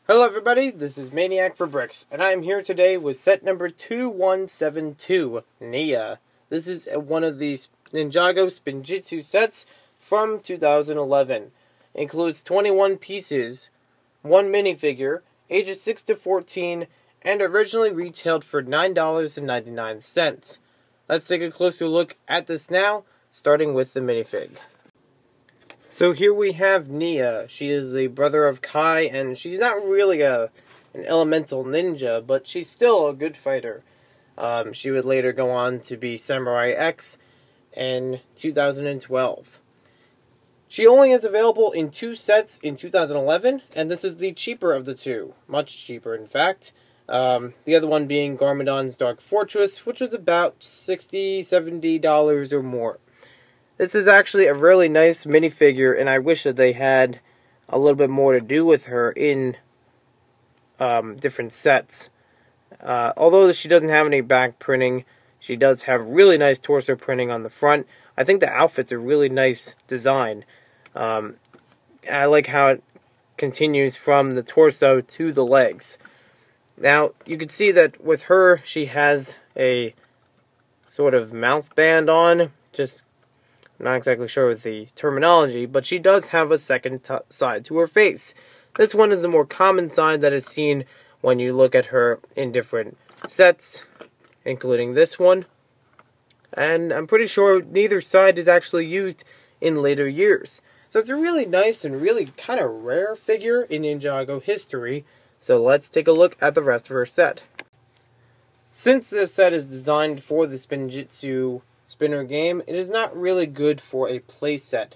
Hello everybody, this is Maniac for Bricks, and I am here today with set number 2172, Nia. This is one of the Ninjago Spinjitzu sets from 2011. It includes 21 pieces, 1 minifigure, ages 6 to 14, and originally retailed for $9.99. Let's take a closer look at this now, starting with the minifig. So here we have Nia. She is the brother of Kai, and she's not really an elemental ninja, but she's still a good fighter. She would later go on to be Samurai X in 2012. She only is available in 2 sets in 2011, and this is the cheaper of the two. Much cheaper, in fact. The other one being Garmadon's Dark Fortress, which was about $60, $70 or more. This is actually a really nice minifigure, and I wish that they had a little bit more to do with her in different sets. Although she doesn't have any back printing, she does have really nice torso printing on the front. I think the outfit's a really nice design. I like how it continues from the torso to the legs. Now, you can see that with her, she has a sort of mouth band on, just not exactly sure with the terminology, but she does have a second side to her face. This one is a more common side that is seen when you look at her in different sets, including this one. And I'm pretty sure neither side is actually used in later years. So it's a really nice and really kind of rare figure in Ninjago history. So let's take a look at the rest of her set. Since this set is designed for the Spinjitzu spinner game, it is not really good for a playset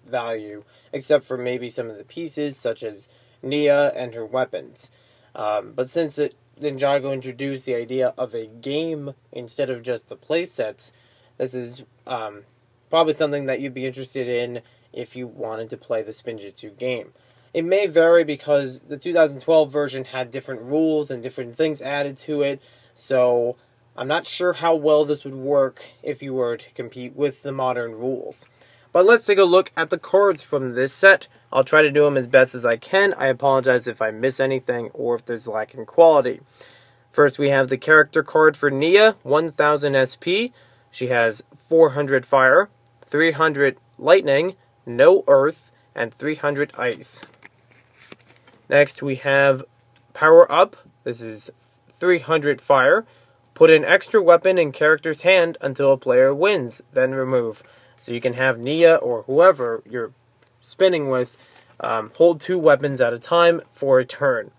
value, except for maybe some of the pieces, such as Nia and her weapons. But since Ninjago introduced the idea of a game instead of just the playsets, this is probably something that you'd be interested in if you wanted to play the Spinjitzu game. It may vary because the 2012 version had different rules and different things added to it, so I'm not sure how well this would work if you were to compete with the modern rules. But let's take a look at the cards from this set. I'll try to do them as best as I can. I apologize if I miss anything or if there's lack in quality. First, we have the character card for Nia, 1000 SP. She has 400 fire, 300 lightning, no earth, and 300 ice. Next, we have Power Up. This is 300 fire. Put an extra weapon in character's hand until a player wins, then remove. So you can have Nia or whoever you're spinning with hold 2 weapons at a time for a turn.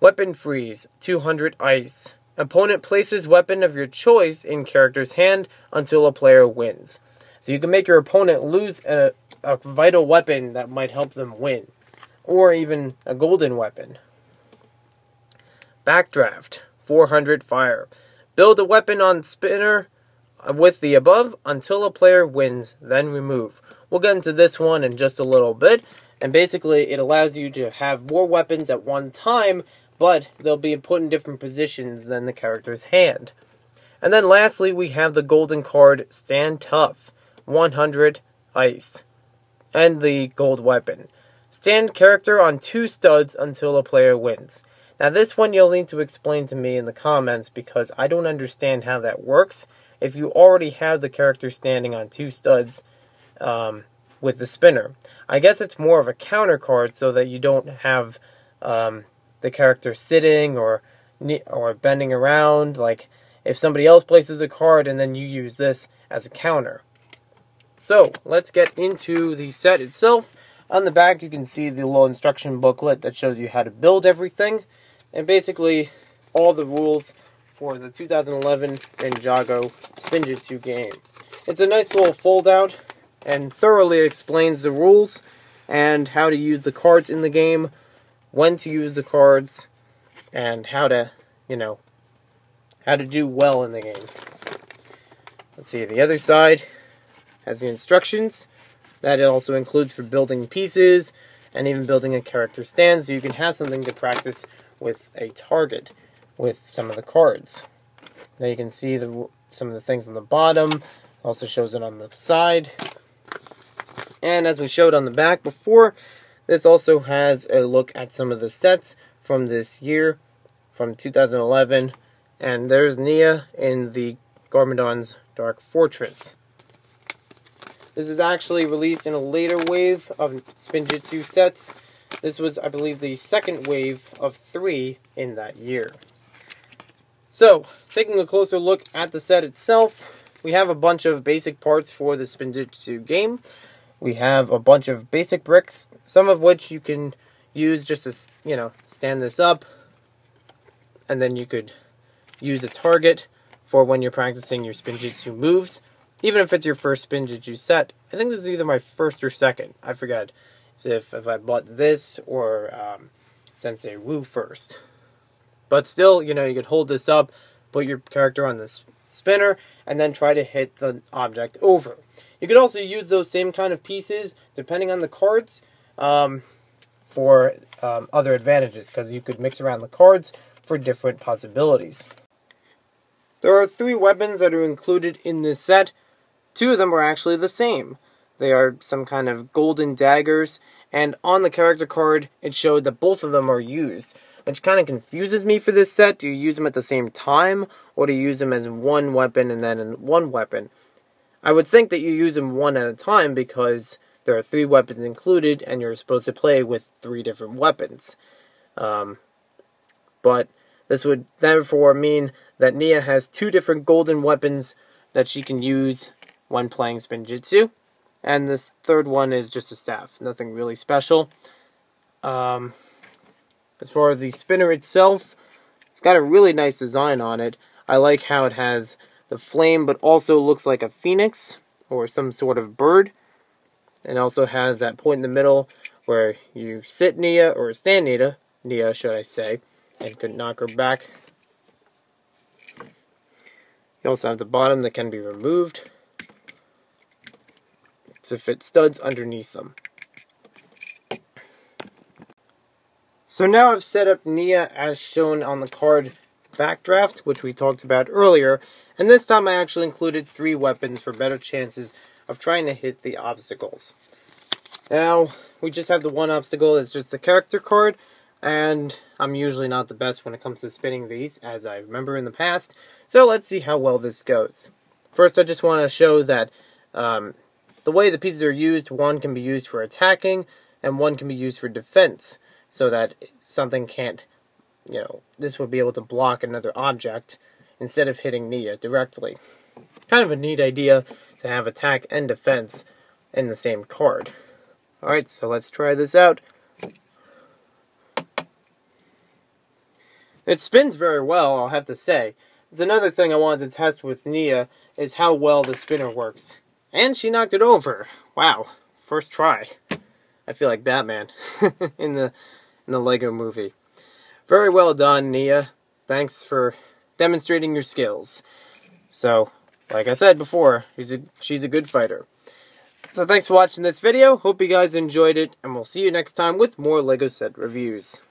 Weapon Freeze, 200 ice. Opponent places weapon of your choice in character's hand until a player wins. So you can make your opponent lose a vital weapon that might help them win, or even a golden weapon. Backdraft, 400 fire. Build a weapon on spinner with the above until a player wins, then remove. We'll get into this one in just a little bit, and basically it allows you to have more weapons at one time, but they'll be put in different positions than the character's hand. And then lastly, we have the golden card, Stand Tough, 100 ice, and the gold weapon. Stand character on 2 studs until a player wins. Now this one you'll need to explain to me in the comments because I don't understand how that works. If you already have the character standing on 2 studs with the spinner. I guess it's more of a counter card so that you don't have the character sitting or bending around. Like if somebody else places a card and then you use this as a counter. So let's get into the set itself. On the back you can see the little instruction booklet that shows you how to build everything. And basically, all the rules for the 2011 Ninjago Spinjitzu game. It's a nice little fold-out, and thoroughly explains the rules, and how to use the cards in the game, when to use the cards, and how to, how to do well in the game. Let's see, the other side has the instructions. That it also includes for building pieces, and even building a character stand, so you can have something to practice with a target with some of the cards. Now you can see some of the things on the bottom. Also shows it on the side. And as we showed on the back before, This also has a look at some of the sets from this year, from 2011. And there's Nia in the Garmadon's Dark Fortress. This is actually released in a later wave of Spinjitzu sets. This was, I believe, the second wave of 3 in that year. So, taking a closer look at the set itself, we have a bunch of basic parts for the Spinjitzu game. We have a bunch of basic bricks, some of which you can use just to, stand this up. And then you could use a target for when you're practicing your Spinjitzu moves. Even if it's your first Spinjitzu set. I think this is either my first or second. I forget if I bought this or Sensei Wu first. But still, you could hold this up, put your character on this spinner, and then try to hit the object over. You could also use those same kind of pieces, depending on the cards, for other advantages, because you could mix around the cards for different possibilities. There are 3 weapons that are included in this set. 2 of them are actually the same. They are some kind of golden daggers, and on the character card, it showed that both of them are used, which kind of confuses me for this set. Do you use them at the same time, or do you use them as one weapon and then one weapon? I would think that you use them one at a time because there are 3 weapons included, and you're supposed to play with 3 different weapons. But this would therefore mean that Nia has 2 different golden weapons that she can use when playing Spinjitzu. And this third one is just a staff. Nothing really special. As far as the spinner itself, it's got a really nice design on it. I like how it has the flame, but also looks like a phoenix or some sort of bird. It also has that point in the middle where you sit Nia, or stand Nia should I say, and could knock her back. You also have the bottom that can be removed to fit studs underneath them. So now I've set up Nia as shown on the card backdraft, which we talked about earlier, and this time I actually included 3 weapons for better chances of trying to hit the obstacles. Now, we just have the one obstacle, it's just the character card, and I'm usually not the best when it comes to spinning these, as I remember in the past, so let's see how well this goes. First, I just want to show that the way the pieces are used, one can be used for attacking, and one can be used for defense, so that something can't, this would be able to block another object instead of hitting Nia directly. Kind of a neat idea to have attack and defense in the same card. Alright, so let's try this out. It spins very well, I'll have to say. It's another thing I wanted to test with Nia, is how well the spinner works. And she knocked it over. Wow, first try. I feel like Batman in the Lego movie. Very well done, Nia. Thanks for demonstrating your skills. So, like I said before, she's a good fighter. So thanks for watching this video. Hope you guys enjoyed it, and we'll see you next time with more Lego set reviews.